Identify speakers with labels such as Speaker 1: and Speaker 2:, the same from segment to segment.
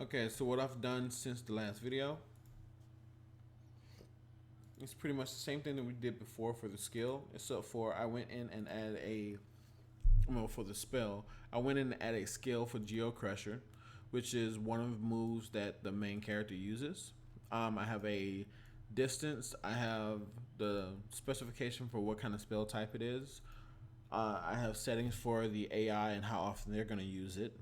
Speaker 1: Okay, so what I've done since the last video, it's pretty much the same thing that we did before for the skill, except for I went in and added for the spell, I went in and added a skill for Geocrusher, which is one of the moves that the main character uses. I have a distance, I have the specification for what kind of spell type it is. I have settings for the AI and how often they're going to use it.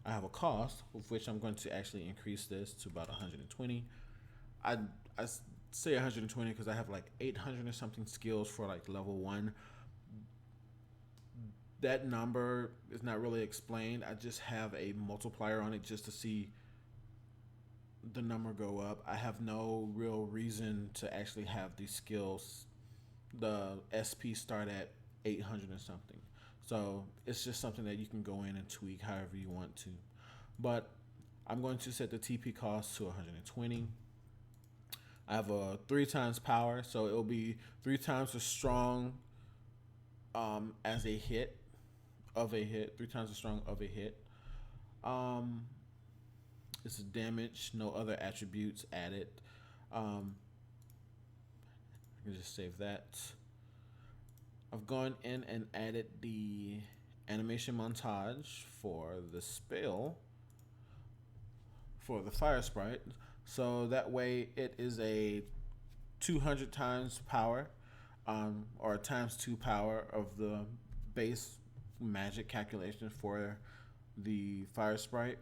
Speaker 1: I have a cost, with which I'm going to actually increase this to about 120. I, I say 120 because I have like 800 or something skills for like level 1. That number is not really explained. I just have a multiplier on it just to see the number go up. I have no real reason to actually have these skills. The SP start at 800 or something. So it's just something that you can go in and tweak however you want to. But I'm going to set the TP cost to 120. I have a 3 times power, so it'll be 3 times as strong as a hit, 3 times as strong of a hit. It's damage, no other attributes added. I can just save that. I've gone in and added the animation montage for the spell for the fire sprite, so that way it is a 200 times power, or times 2 power of the base magic calculation for the fire sprite.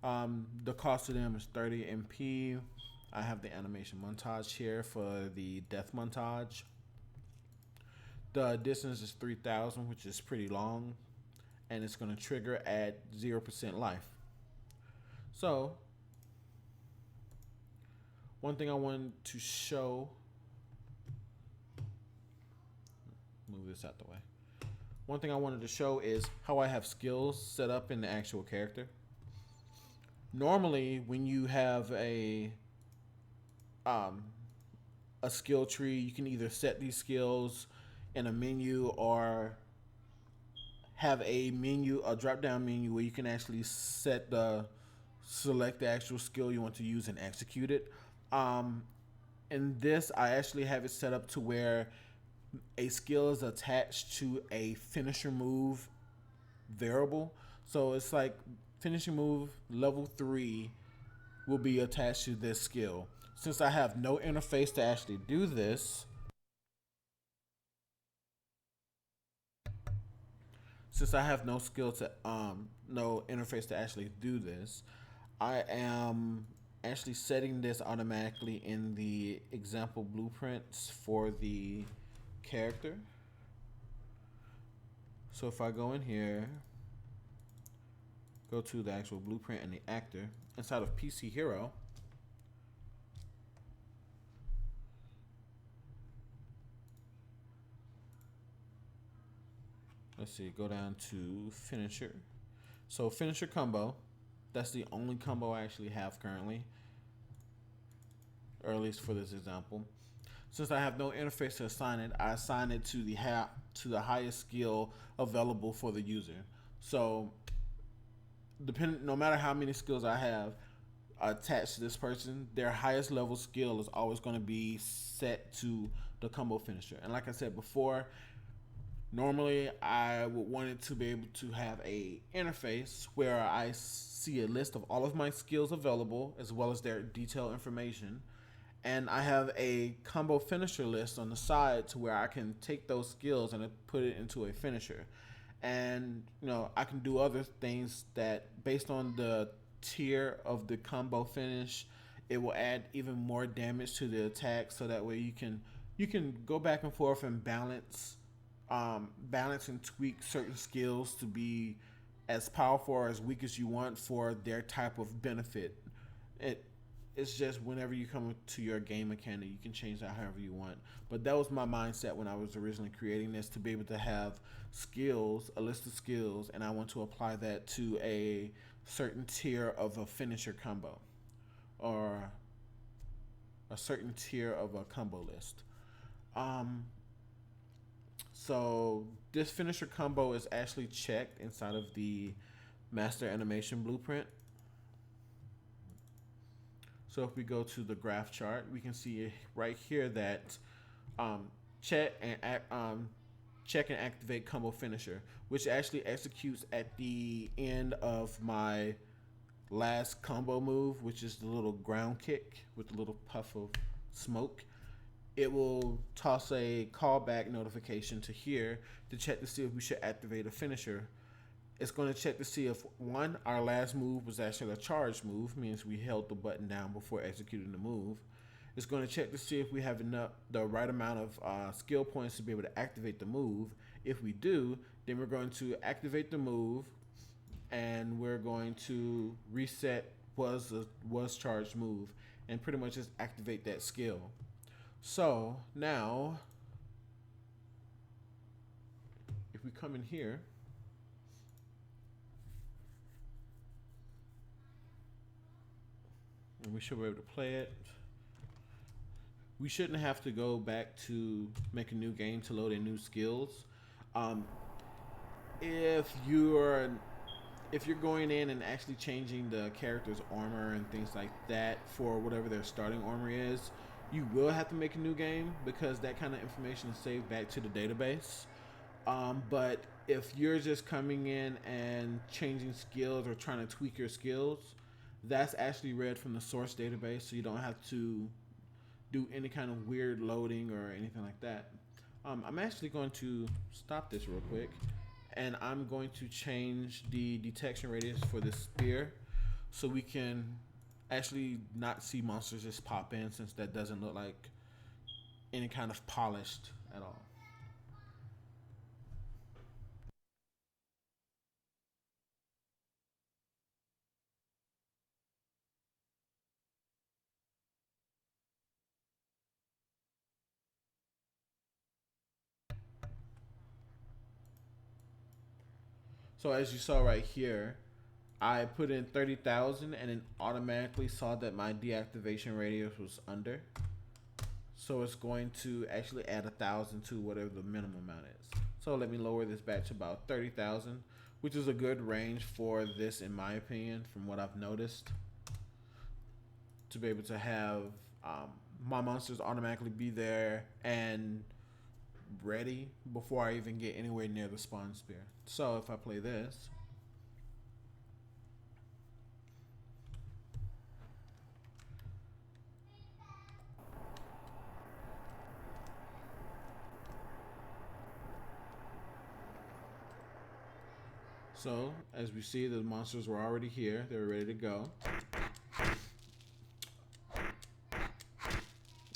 Speaker 1: The cost of them is 30 MP. I have the animation montage here for the death montage. The distance is 3000, which is pretty long, and it's going to trigger at 0% life. So, one thing I wanted to show, move this out the way. One thing I wanted to show is how I have skills set up in the actual character. Normally, when you have a skill tree, you can either set these skills in a menu or have a drop down menu where you can actually select the actual skill you want to use and execute it. In this, I actually have it set up to where a skill is attached to a finisher move variable. So it's like finishing move level 3 will be attached to this skill. Since I have no interface to actually do this, no interface to actually do this, I am actually setting this automatically in the example blueprints for the character. So if I go in here, go to the actual blueprint and the actor, inside of PC Hero, let's see, go down to finisher. So finisher combo, that's the only combo I actually have currently, or at least for this example. Since I have no interface to assign it, I assign it to the highest skill available for the user. So no matter how many skills I have attached to this person, their highest level skill is always going to be set to the combo finisher. And like I said before, normally I would want it to be able to have a interface where I see a list of all of my skills available as well as their detailed information, and I have a combo finisher list on the side to where I can take those skills and put it into a finisher. And I can do other things that, based on the tier of the combo finish, it will add even more damage to the attack, so that way you can go back and forth and balance and tweak certain skills to be as powerful or as weak as you want for their type of benefit. It's just whenever you come to your game mechanic, you can change that however you want. But that was my mindset when I was originally creating this, to be able to have skills, a list of skills, and I want to apply that to a certain tier of a finisher combo, or a certain tier of a combo list. So this finisher combo is actually checked inside of the master animation blueprint. So if we go to the graph chart, we can see right here that um, check and check and activate combo finisher, which actually executes at the end of my last combo move, which is the little ground kick with the little puff of smoke. It will toss a callback notification to here to check to see if we should activate a finisher. It's going to check to see if one, our last move was actually a charge move, means we held the button down before executing the move. It's going to check to see if we have enough, the right amount of skill points to be able to activate the move. If we do, then we're going to activate the move, and we're going to reset was charged move, and pretty much just activate that skill. So now, if we come in here, and we should be able to play it. We shouldn't have to go back to make a new game to load in new skills. If you're going in and actually changing the character's armor and things like that for whatever their starting armor is, you will have to make a new game because that kind of information is saved back to the database. But if you're just coming in and changing skills or trying to tweak your skills, that's actually read from the source database, so you don't have to do any kind of weird loading or anything like that. I'm actually going to stop this real quick, and I'm going to change the detection radius for this spear so we can actually not see monsters just pop in, since that doesn't look like any kind of polished at all. So as you saw right here, I put in 30,000 and it automatically saw that my deactivation radius was under. So it's going to actually add 1,000 to whatever the minimum amount is. So let me lower this back to about 30,000, which is a good range for this, in my opinion, from what I've noticed. To be able to have my monsters automatically be there and ready before I even get anywhere near the spawn spear. So if I play this, so as we see, the monsters were already here. They were ready to go.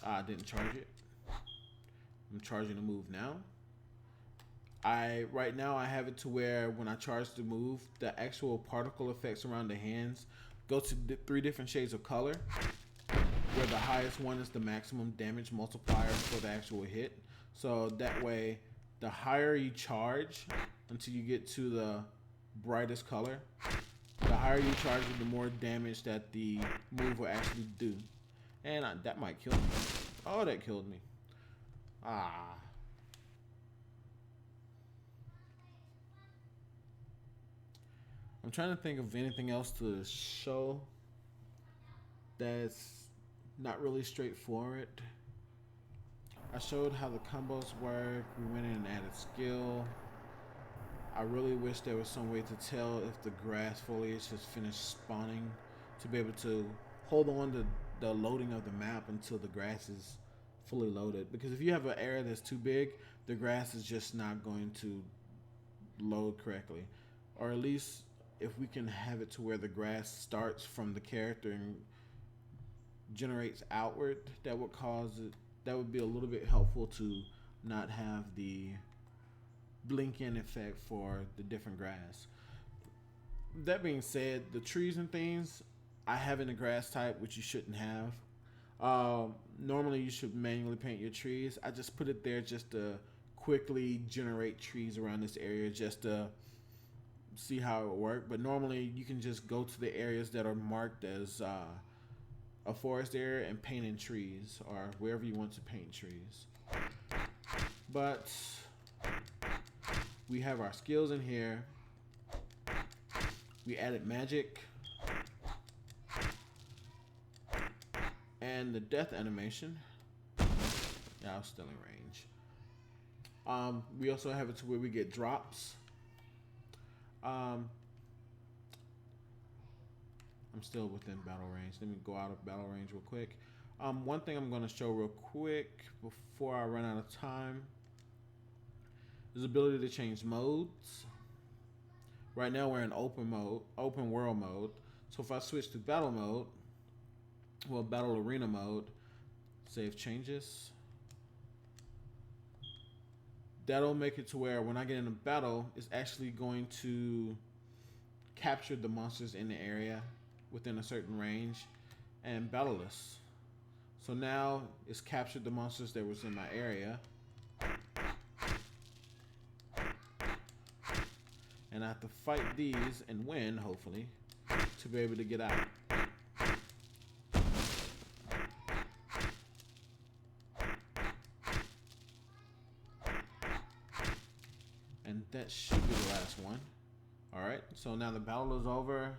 Speaker 1: I didn't charge it. I'm charging the move now. Right now I have it to where when I charge the move, the actual particle effects around the hands go to 3 different shades of color, where the highest one is the maximum damage multiplier for the actual hit. So that way, the higher you charge until you get to the brightest color, the higher you charge it, the more damage that the move will actually do. And that might kill me. Oh, that killed me. Ah. I'm trying to think of anything else to show that's not really straightforward. I showed how the combos work. We went in and added skill. I really wish there was some way to tell if the grass foliage has finished spawning, to be able to hold on to the loading of the map until the grass is fully loaded. Because if you have an area that's too big, the grass is just not going to load correctly. Or at least if we can have it to where the grass starts from the character and generates outward, that would cause it, that would be a little bit helpful to not have the blink in effect for the different grass. That being said, the trees and things I have in the grass type, which you shouldn't have. Normally you should manually paint your trees. I just put it there just to quickly generate trees around this area, just to see how it would work. But normally you can just go to the areas that are marked as a forest area and paint in trees, or wherever you want to paint trees. But we have our skills in here. We added magic. And the death animation, yeah, I was still in range. We also have it to where we get drops. I'm still within battle range. Let me go out of battle range real quick. One thing I'm going to show real quick before I run out of time is the ability to change modes. Right now we're in open world mode. So if I switch to battle mode, well, battle arena mode, save changes. That'll make it to where when I get in a battle, it's actually going to capture the monsters in the area within a certain range and battle us. So now it's captured the monsters that was in my area. And I have to fight these and win, hopefully, to be able to get out. And that should be the last one. Alright, so now the battle is over.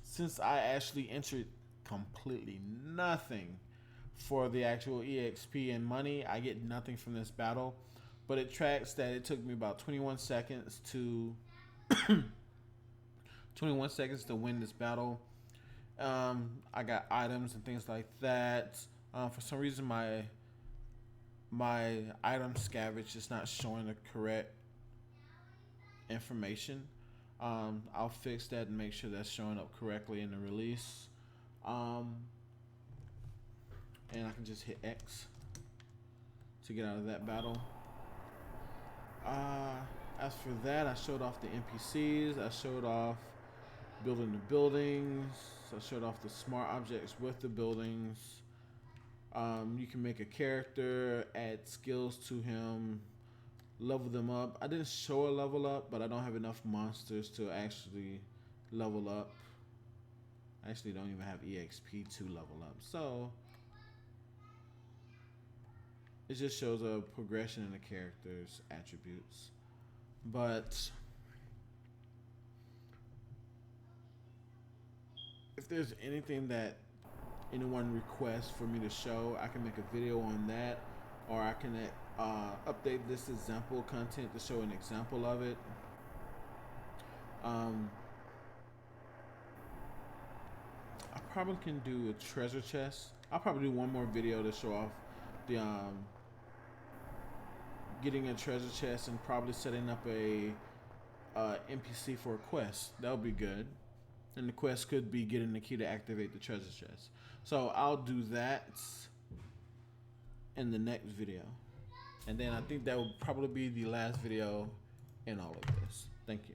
Speaker 1: Since I actually entered completely nothing for the actual EXP and money, I get nothing from this battle. But it tracks that it took me about 21 seconds to 21 seconds to win this battle. I got items and things like that. For some reason, my item scavenge is not showing the correct information. I'll fix that and make sure that's showing up correctly in the release. And I can just hit X to get out of that battle. As for that, I showed off the NPCs. I showed off building the buildings. I showed off the smart objects with the buildings. You can make a character, add skills to him, level them up. I didn't show a level up, but I don't have enough monsters to actually level up. I actually don't even have EXP to level up. So it just shows a progression in the character's attributes. But if there's anything that anyone requests for me to show, I can make a video on that, or I can update this example content to show an example of it. I probably can do a treasure chest. I'll probably do one more video to show off the getting a treasure chest and probably setting up a NPC for a quest. That would be good. And the quest could be getting the key to activate the treasure chest. So I'll do that in the next video. And then I think that will probably be the last video in all of this. Thank you.